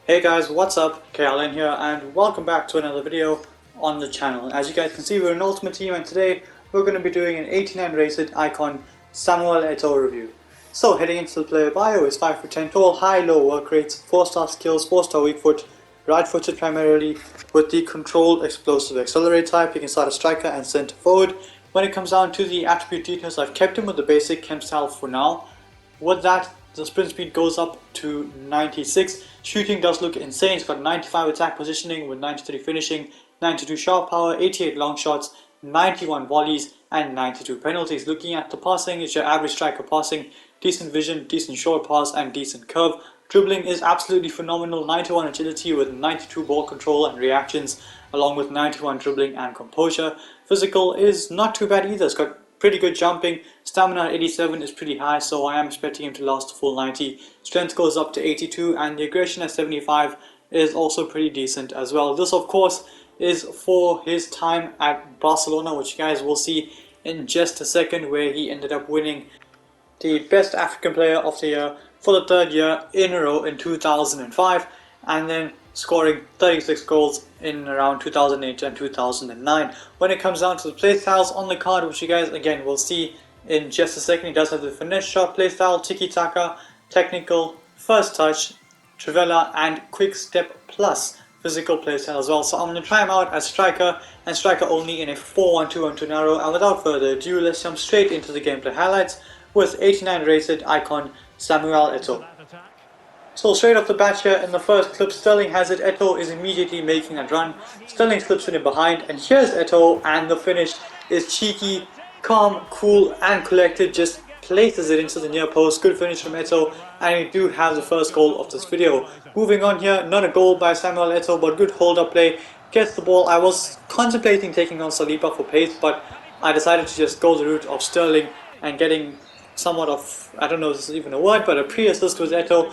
Hey guys, what's up? Kalen here and welcome back to another video on the channel. As you guys can see, we're an Ultimate Team and today we're going to be doing an 89 rated icon Samuel Eto'o review. So heading into the player bio is 5'10" tall, high-low work rates, 4-star skills, 4-star weak foot, right-footed primarily with the controlled explosive accelerate type. You can start a striker and centre forward. When it comes down to the attribute details, I've kept him with the basic chem style for now. With that, the sprint speed goes up to 96. Shooting does look insane. It's got 95 attack positioning with 93 finishing, 92 shot power, 88 long shots, 91 volleys and 92 penalties. Looking at the passing, it's your average striker passing, decent vision, decent short pass and decent curve. Dribbling is absolutely phenomenal, 91 agility with 92 ball control and reactions along with 91 dribbling and composure. Physical is not too bad either. It's got pretty good jumping. Stamina at 87 is pretty high, so I am expecting him to last a full 90. Strength goes up to 82 and the aggression at 75 is also pretty decent as well. This of course is for his time at Barcelona, which you guys will see in just a second, where he ended up winning the best African player of the year for the third year in a row in 2005 and then scoring 36 goals in around 2008 and 2009. When it comes down to the playstyles on the card, which you guys again will see in just a second, he does have the finesse shot playstyle, tiki-taka, technical, first touch, trivela and quick step plus physical playstyle as well. So I'm going to try him out as striker and striker only in a 4-1-2-1-2 narrow, and without further ado, let's jump straight into the gameplay highlights with 89 rated icon Samuel Eto'o. So straight off the bat here in the first clip, Sterling has it, Eto'o is immediately making a run, Sterling slips in behind and here's Eto'o, and the finish is cheeky, calm, cool and collected, just places it into the near post. Good finish from Eto'o, and we do have the first goal of this video. Moving on here, not a goal by Samuel Eto'o but good hold up play, gets the ball. I was contemplating taking on Saliba for pace, but I decided to just go the route of Sterling and getting somewhat of, I don't know if this is even a word, but a pre-assist with Eto'o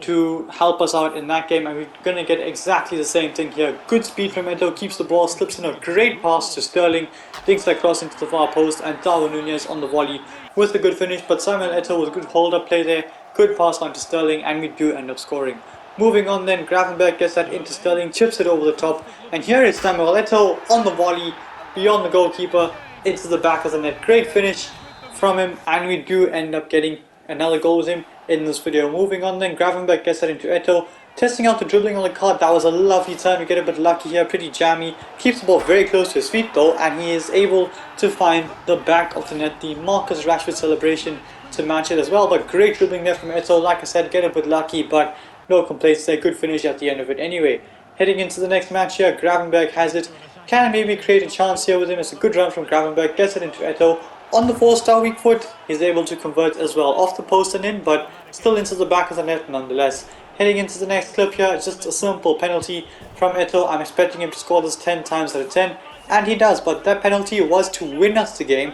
to help us out in that game, and we're going to get exactly the same thing here. Good speed from Eto'o, keeps the ball, slips in a great pass to Sterling, dinks that cross into the far post, and Eto'o Nunez on the volley with a good finish. But Samuel Eto'o with a good hold-up play there, good pass on to Sterling, and we do end up scoring. Moving on then, Gravenberg gets that into Sterling, chips it over the top, and here is Samuel Eto'o on the volley, beyond the goalkeeper, into the back of the net. Great finish from him, and we do end up getting another goal with him in this video. Moving on then, Gravenberg gets that into Eto'o, testing out the dribbling on the card. That was a lovely turn, we get a bit lucky here, pretty jammy, keeps the ball very close to his feet though, and he is able to find the back of the net, the Marcus Rashford celebration to match it as well. But great dribbling there from Eto'o, like I said, get a bit lucky, but no complaints there, good finish at the end of it anyway. Heading into the next match here, Gravenberg has it, can maybe create a chance here with him. It's a good run from Gravenberg, gets it into Eto'o. On the 4-star weak foot, he's able to convert as well, off the post and in, but still into the back of the net nonetheless. Heading into the next clip here, it's just a simple penalty from Eto'o. I'm expecting him to score this 10 times out of 10, and he does, but that penalty was to win us the game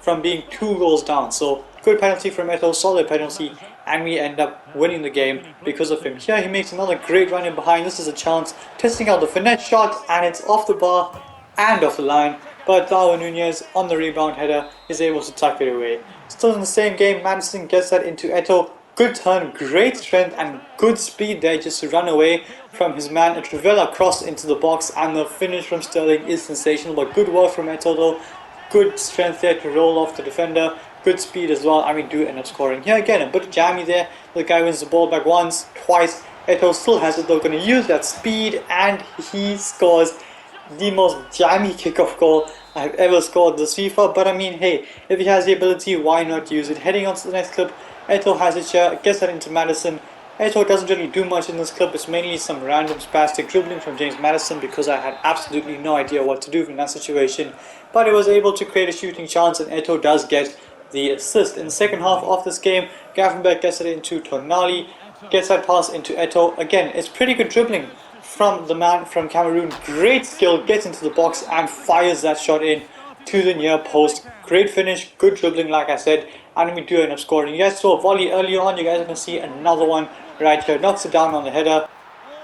from being 2 goals down. So good penalty from Eto'o, solid penalty, and we end up winning the game because of him. Here he makes another great run in behind. This is a chance, testing out the finesse shot, and it's off the bar and off the line. But Eto'o Nunez on the rebound header is able to tuck it away. Still in the same game, Madison gets that into Eto'o. Good turn, great strength and good speed there just to run away from his man. A Trivela cross into the box, and the finish from Sterling is sensational. But good work from Eto'o though. Good strength there to roll off the defender. Good speed as well, and we do end up scoring. Here again, a bit jammy there. The guy wins the ball back once, twice. Eto'o still has it though, going to use that speed, and he scores the most jammy kickoff goal I've ever scored this FIFA. But I mean, hey, if he has the ability, why not use it? Heading on to the next clip, Eto'o has it here, gets that into Madison. Eto'o doesn't really do much in this clip. It's mainly some random spastic dribbling from James Madison, because I had absolutely no idea what to do in that situation. But it was able to create a shooting chance, and Eto'o does get the assist. In the second half of this game, Gravenberg gets it into Tonali, gets that pass into Eto'o. Again, it's pretty good dribbling from the man from Cameroon. Great skill, gets into the box and fires that shot in to the near post. Great finish, good dribbling like I said, and we do end up scoring. You guys saw a volley earlier on, you guys are going to see another one right here. Knocks it down on the header,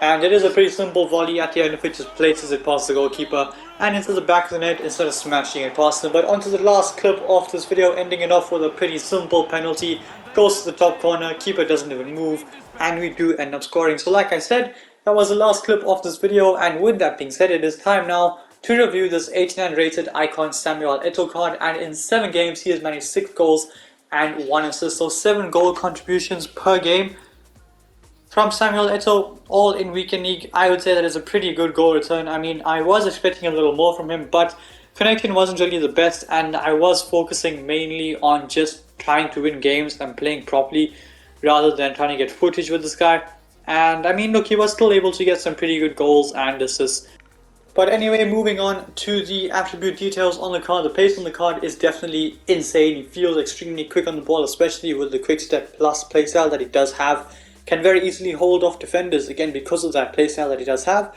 and it is a pretty simple volley. At the end of it, just places it past the goalkeeper and into the back of the net instead of smashing it past him. But onto the last clip of this video, ending it off with a pretty simple penalty. Goes to the top corner, keeper doesn't even move, and we do end up scoring. So like I said, that was the last clip of this video, and with that being said, it is time now to review this 89 rated icon Samuel Eto'O card, and in 7 games he has managed 6 goals and 1 assist, so 7 goal contributions per game from Samuel Eto'O, all in weekend league. I would say that is a pretty good goal return. I mean, I was expecting a little more from him, but connection wasn't really the best, and I was focusing mainly on just trying to win games and playing properly rather than trying to get footage with this guy. And I mean, look, he was still able to get some pretty good goals and assists. But anyway, moving on to the attribute details on the card. The pace on the card is definitely insane. He feels extremely quick on the ball, especially with the quick step plus playstyle that he does have. Can very easily hold off defenders, again, because of that playstyle that he does have.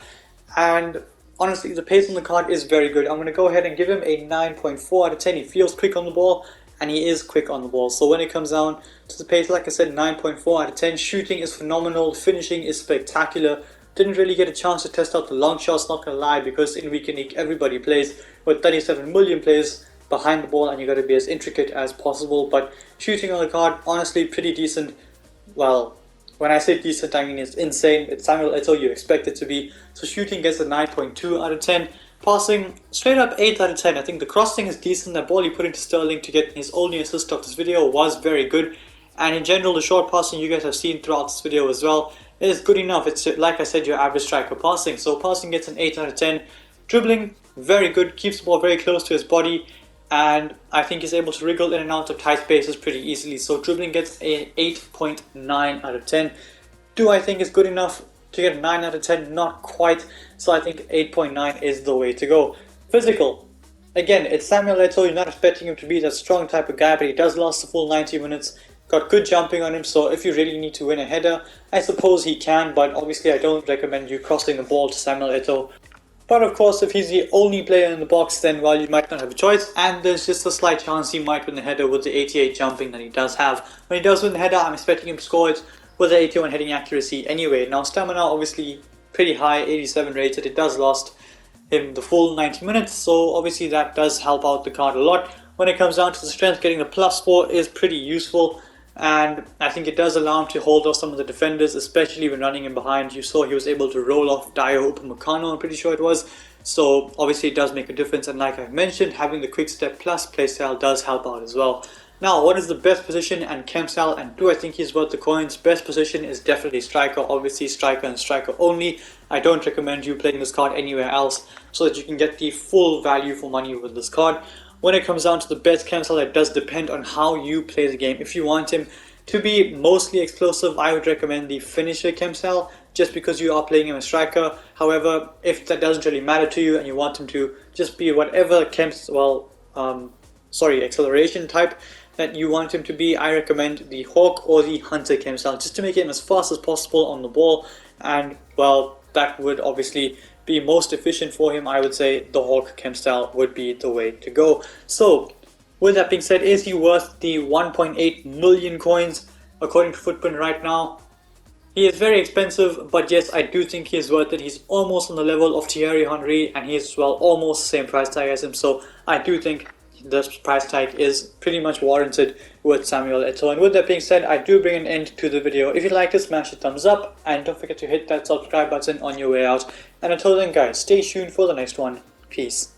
And honestly, the pace on the card is very good. I'm going to go ahead and give him a 9.4 out of 10. He feels quick on the ball, and he is quick on the ball. So when it comes down to the pace, like I said, 9.4 out of 10. Shooting is phenomenal. Finishing is spectacular. Didn't really get a chance to test out the long shots, not gonna lie, because in weekend league everybody plays with 37 million players behind the ball, and you got to be as intricate as possible. But shooting on the card, honestly, pretty decent. Well, when I say decent, I mean it's insane. It's Samuel Eto'O, you expect it to be. So shooting gets a 9.2 out of 10. Passing, straight up 8 out of 10. I think the crossing is decent. That ball he put into Sterling to get his only assist of this video was very good. And in general, the short passing you guys have seen throughout this video as well is good enough. It's, like I said, your average striker passing. So passing gets an 8 out of 10. Dribbling, very good. Keeps the ball very close to his body. And I think he's able to wriggle in and out of tight spaces pretty easily. So dribbling gets a 8.9 out of 10. Do I think it's good enough to get a 9 out of 10? Not quite. So I think 8.9 is the way to go. Physical. Again, it's Samuel Eto'O. You're not expecting him to be that strong type of guy, but he does last the full 90 minutes. Got good jumping on him, so if you really need to win a header, I suppose he can, but obviously I don't recommend you crossing the ball to Samuel Eto'O. But of course, if he's the only player in the box, then well, you might not have a choice, and there's just a slight chance he might win the header with the 88 jumping that he does have. When he does win the header, I'm expecting him to score it with the 81 heading accuracy anyway. Now stamina obviously pretty high, 87 rated. It does last him the full 90 minutes, so obviously that does help out the card a lot. When it comes down to the strength, getting the +4 is pretty useful, and I think it does allow him to hold off some of the defenders, especially when running in behind. You saw he was able to roll off Dio Upamecano, I'm pretty sure it was. So obviously it does make a difference, and like I mentioned, having the quick step plus playstyle does help out as well. Now, what is the best position and chem style, and do I think he's worth the coins? Best position is definitely striker, obviously striker and striker only. I don't recommend you playing this card anywhere else, so that you can get the full value for money with this card. When it comes down to the best chem style, it does depend on how you play the game. If you want him to be mostly explosive, I would recommend the finisher chem style, just because you are playing him as striker. However, if that doesn't really matter to you and you want him to just be whatever acceleration type that you want him to be, I recommend the Hawk or the Hunter chem style, just to make him as fast as possible on the ball. And well, that would obviously be most efficient for him. I would say the Hawk chem style would be the way to go. So with that being said, is he worth the 1.8 million coins according to Footprint right now? He is very expensive, but yes, I do think he is worth it. He's almost on the level of Thierry Henry, and he's, well, almost the same price tag as him. So I do think the price tag is pretty much warranted with Samuel Eto'O. And with that being said, I do bring an end to the video. If you liked it, smash the thumbs up, and don't forget to hit that subscribe button on your way out. And until then guys, stay tuned for the next one. Peace.